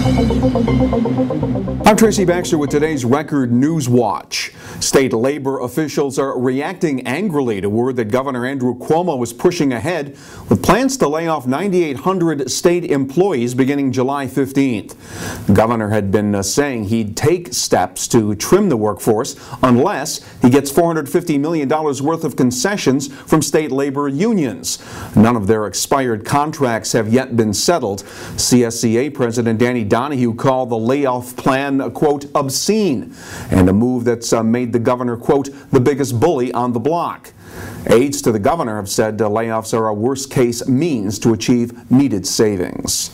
I'm Tracy Baxter with today's Record Newswatch. State labor officials are reacting angrily to word that Governor Andrew Cuomo is pushing ahead with plans to lay off 9,800 state employees beginning July 15th. The governor had been saying he'd take steps to trim the workforce unless he gets $450 million worth of concessions from state labor unions. None of their expired contracts have yet been settled. CSCA President Danny Donahue called the layoff plan, quote, obscene, and a move that's made the governor, quote, the biggest bully on the block. Aides to the governor have said layoffs are a worst-case means to achieve needed savings.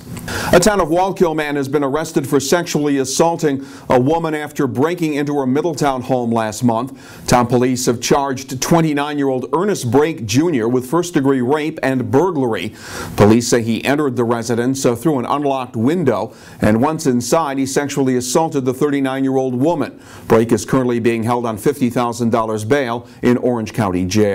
A Town of Wallkill man has been arrested for sexually assaulting a woman after breaking into her Middletown home last month. Town police have charged 29-year-old Ernest Brake Jr. with first-degree rape and burglary. Police say he entered the residence through an unlocked window, and once inside, he sexually assaulted the 39-year-old woman. Brake is currently being held on $50,000 bail in Orange County Jail.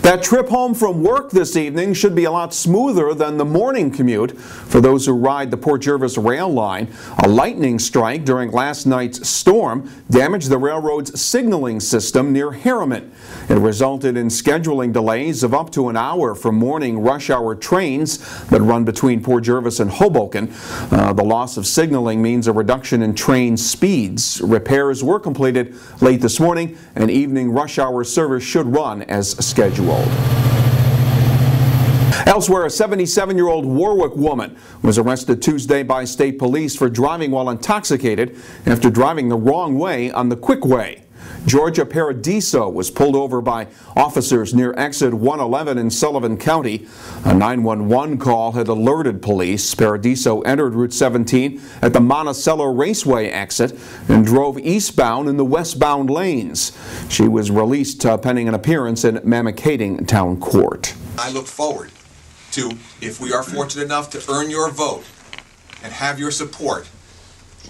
That trip home from work this evening should be a lot smoother than the morning commute for those who ride the Port Jervis rail line. A lightning strike during last night's storm damaged the railroad's signaling system near Harriman. It resulted in scheduling delays of up to an hour for morning rush hour trains that run between Port Jervis and Hoboken. The loss of signaling means a reduction in train speeds. Repairs were completed late this morning, and evening rush hour service should run as scheduled. Elsewhere, a 77-year-old Warwick woman was arrested Tuesday by state police for driving while intoxicated after driving the wrong way on the quickway. Georgia Paradiso was pulled over by officers near exit 111 in Sullivan County. A 911 call had alerted police. Paradiso entered Route 17 at the Monticello Raceway exit and drove eastbound in the westbound lanes. She was released pending an appearance in Mamakating Town Court. I look forward to, if we are fortunate enough to earn your vote and have your support,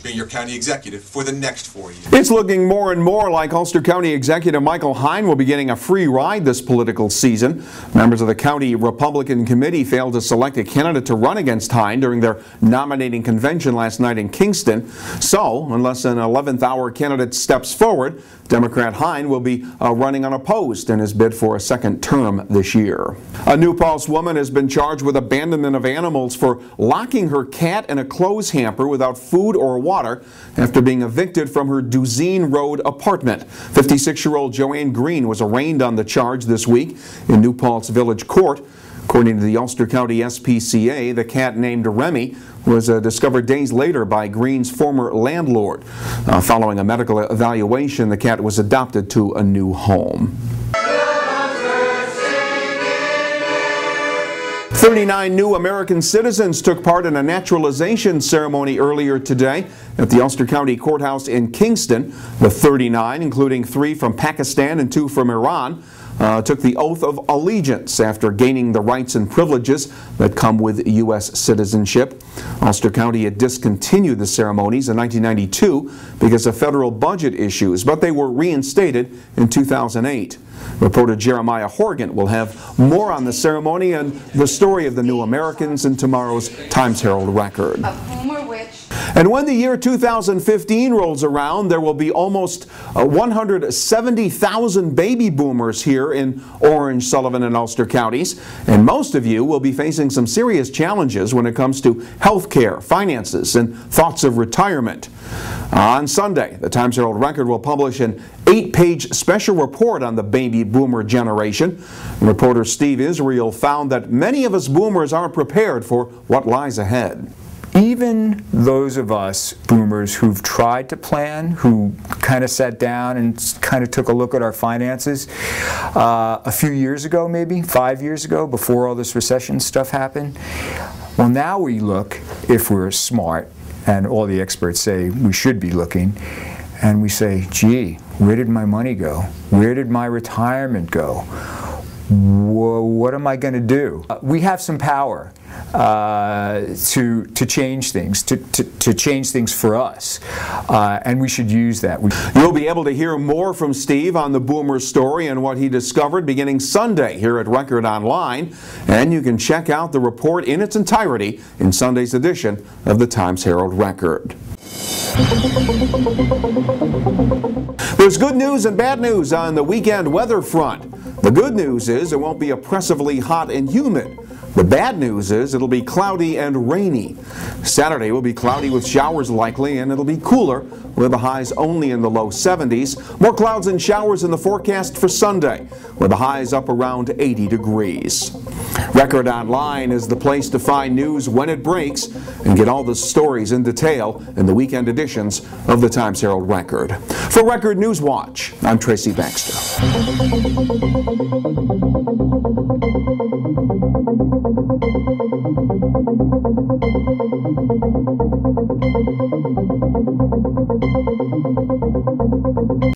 being your county executive for the next 4 years. It's looking more and more like Ulster County Executive Michael Hine will be getting a free ride this political season. Members of the county Republican committee failed to select a candidate to run against Hine during their nominating convention last night in Kingston. So, unless an 11th hour candidate steps forward, Democrat Hine will be running unopposed in his bid for a second term this year. A New Paltz woman has been charged with abandonment of animals for locking her cat in a clothes hamper without food or water after being evicted from her Duzine Road apartment. 56-year-old Joanne Green was arraigned on the charge this week in New Paltz Village Court. According to the Ulster County SPCA, the cat named Remy was discovered days later by Green's former landlord. Following a medical evaluation, the cat was adopted to a new home. 39 new American citizens took part in a naturalization ceremony earlier today at the Ulster County Courthouse in Kingston. The 39, including 3 from Pakistan and 2 from Iran, took the oath of allegiance after gaining the rights and privileges that come with U.S. citizenship. Ulster County had discontinued the ceremonies in 1992 because of federal budget issues, but they were reinstated in 2008. Reporter Jeremiah Horgan will have more on the ceremony and the story of the new Americans in tomorrow's Times-Herald Record. And when the year 2015 rolls around, there will be almost 170,000 baby boomers here in Orange, Sullivan, and Ulster counties. And most of you will be facing some serious challenges when it comes to health care, finances, and thoughts of retirement. On Sunday, the Times-Herald Record will publish an 8-page special report on the baby boomer generation. Reporter Steve Israel found that many of us boomers aren't prepared for what lies ahead. Even those of us boomers who've tried to plan, who kind of sat down and kind of took a look at our finances a few years ago, maybe 5 years ago, before all this recession stuff happened, well, now we look, if we're smart, and all the experts say we should be looking, and we say, gee, where did my money go? Where did my retirement go? well, what am I going to do? We have some power to change things, to change things for us, and we should use that. You'll be able to hear more from Steve on the Boomer story and what he discovered beginning Sunday here at Record Online, and you can check out the report in its entirety in Sunday's edition of the Times-Herald Record. There's good news and bad news on the weekend weather front. The good news is it won't be oppressively hot and humid. The bad news is it'll be cloudy and rainy. Saturday will be cloudy with showers likely, and it'll be cooler with the highs only in the low 70s. More clouds and showers in the forecast for Sunday, with the highs up around 80 degrees. Record Online is the place to find news when it breaks and get all the stories in detail in the weekend editions of the Times-Herald Record. For Record Newswatch, I'm Tracy Baxter.